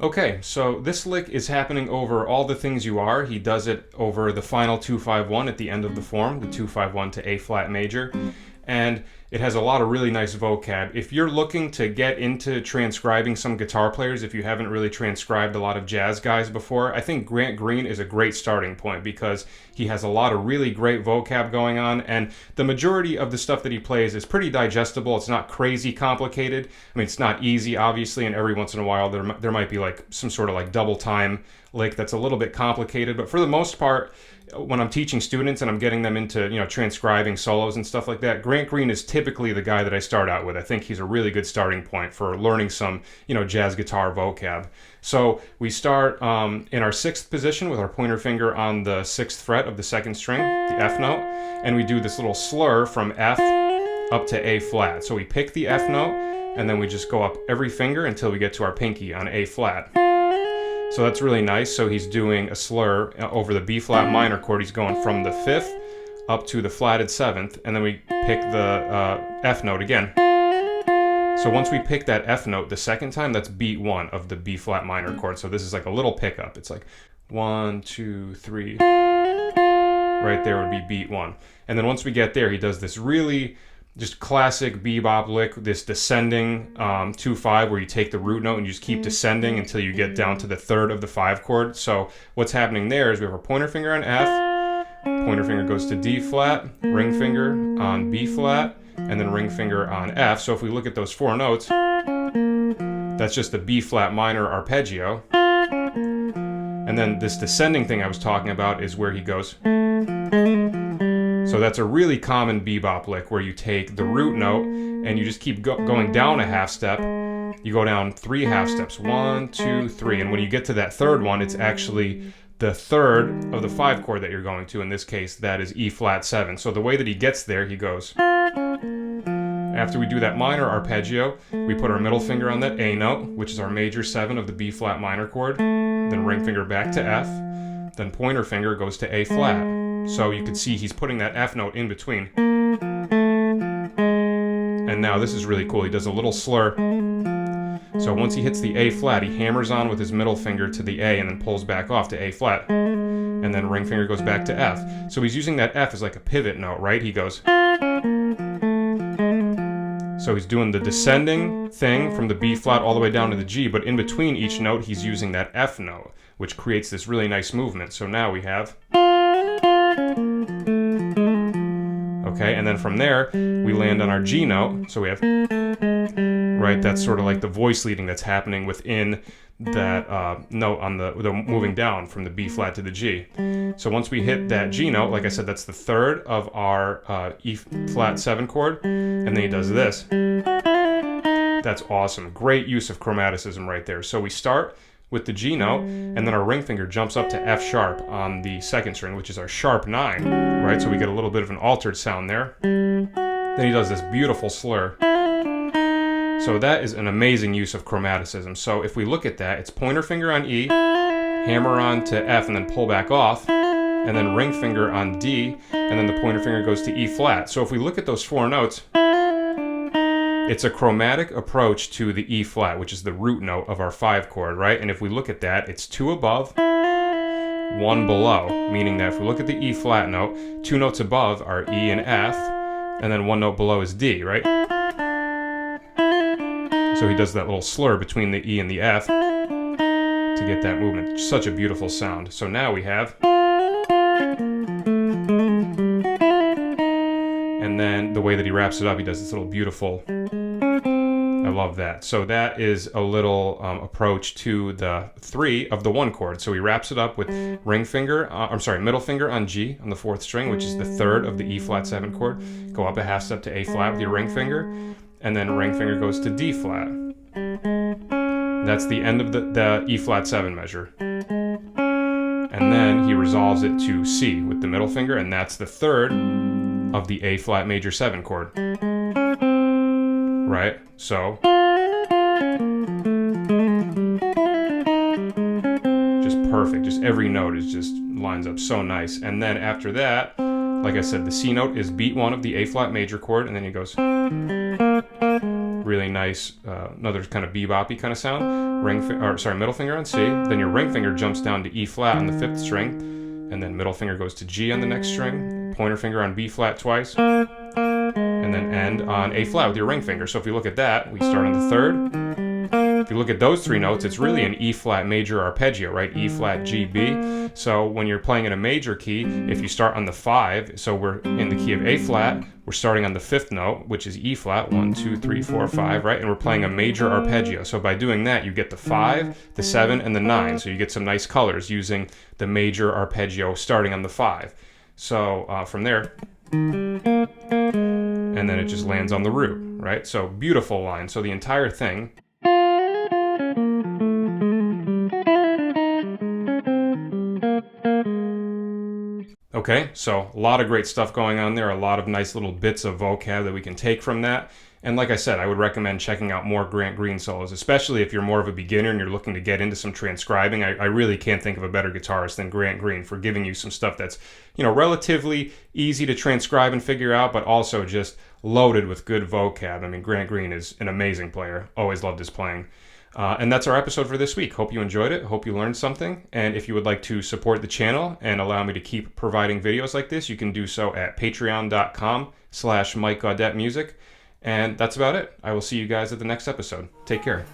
Okay, so this lick is happening over all the things you are. He does it over the final 2-5-1 at the end of the form, the 2-5-1 to A flat major. And it has a lot of really nice vocab. If you're looking to get into transcribing some guitar players, if you haven't really transcribed a lot of jazz guys before, I think Grant Green is a great starting point because he has a lot of really great vocab going on, and the majority of the stuff that he plays is pretty digestible. It's not crazy complicated. I mean, it's not easy, obviously, and every once in a while there might be like some sort of like double time lick that's a little bit complicated, but for the most part, when I'm teaching students and I'm getting them into, transcribing solos and stuff like that, Grant Green is typically the guy that I start out with. I think he's a really good starting point for learning some, jazz guitar vocab. So we start in our sixth position with our pointer finger on the sixth fret of the second string, the F note, and we do this little slur from F up to A flat. So we pick the F note and then we just go up every finger until we get to our pinky on A flat. So that's really nice. So he's doing a slur over the B flat minor chord. He's going from the fifth up to the flatted seventh, and then we pick the F note again. So once we pick that F note the second time, that's beat one of the B flat minor chord. So this is like a little pickup. It's like 1, 2, 3. Right there would be beat one. And then once we get there, he does this really just classic bebop lick, this descending 2-5 where you take the root note and you just keep descending until you get down to the third of the 5 chord. So what's happening there is we have our pointer finger on F, pointer finger goes to D flat, ring finger on B flat, and then ring finger on F. So if we look at those 4 notes, that's just the B flat minor arpeggio. And then this descending thing I was talking about is where he goes. So that's a really common bebop lick where you take the root note and you just keep going down a half step. You go down 3 half steps, 1, 2, 3. And when you get to that third one, it's actually the third of the 5 chord that you're going to. In this case, that is E flat 7. So the way that he gets there, he goes. After we do that minor arpeggio, we put our middle finger on that A note, which is our major 7 of the B flat minor chord. Then ring finger back to F. Then pointer finger goes to A flat. So you can see he's putting that F note in between. And now this is really cool. He does a little slur. So once he hits the A flat, he hammers on with his middle finger to the A and then pulls back off to A flat. And then ring finger goes back to F. So he's using that F as like a pivot note, right? He goes. So he's doing the descending thing from the B flat all the way down to the G, but in between each note, he's using that F note, which creates this really nice movement. So now we have. Okay, and then from there, we land on our G note. So we have, right, that's sort of like the voice leading that's happening within that note on the moving down from the B flat to the G. So once we hit that G note, like I said, that's the third of our E flat 7 chord, and then he does this. That's awesome. Great use of chromaticism right there. So we start with the G note, and then our ring finger jumps up to F sharp on the second string, which is our sharp 9, right? So we get a little bit of an altered sound there. Then he does this beautiful slur. So that is an amazing use of chromaticism. So if we look at that, it's pointer finger on E, hammer on to F, and then pull back off, and then ring finger on D, and then the pointer finger goes to E flat. So if we look at those 4 notes, it's a chromatic approach to the E flat, which is the root note of our 5 chord, right? And if we look at that, it's 2 above, 1 below, meaning that if we look at the E flat note, 2 notes above are E and F, and then 1 note below is D, right? So he does that little slur between the E and the F to get that movement. Such a beautiful sound. So now we have. And then the way that he wraps it up, he does this little beautiful. I love that. So that is a little approach to the 3 of the 1 chord. So he wraps it up with middle finger on G on the 4th string, which is the third of the E flat 7 chord. Go up a half step to A flat with your ring finger, and then ring finger goes to D flat. That's the end of the E flat 7 measure. And then he resolves it to C with the middle finger, and that's the third of the A flat major 7 chord. Right? So just perfect. Just every note is just lines up so nice. And then after that, like I said, the C note is beat 1 of the A flat major chord, and then he goes really nice, another kind of beboppy kind of sound. Middle finger on C. Then your ring finger jumps down to E flat on the 5th string, and then middle finger goes to G on the next string. Pointer finger on B flat twice, and then end on A flat with your ring finger. So if you look at that, we start on the 3rd. If you look at those 3 notes, it's really an E flat major arpeggio, right? E flat, G, B. So when you're playing in a major key, if you start on the 5, so we're in the key of A flat, we're starting on the 5th note, which is E flat, 1, 2, 3, 4, 5, right? And we're playing a major arpeggio. So by doing that, you get the 5, the 7, and the 9. So you get some nice colors using the major arpeggio starting on the 5. So from there, and then it just lands on the root, right? So beautiful line. So the entire thing. Okay, so a lot of great stuff going on there, a lot of nice little bits of vocab that we can take from that. And like I said, I would recommend checking out more Grant Green solos, especially if you're more of a beginner and you're looking to get into some transcribing. I really can't think of a better guitarist than Grant Green for giving you some stuff that's, relatively easy to transcribe and figure out, but also just loaded with good vocab. I mean, Grant Green is an amazing player. Always loved his playing. And that's our episode for this week. Hope you enjoyed it. Hope you learned something. And if you would like to support the channel and allow me to keep providing videos like this, you can do so at patreon.com/MikeGaudetteMusic. And that's about it. I will see you guys at the next episode. Take care.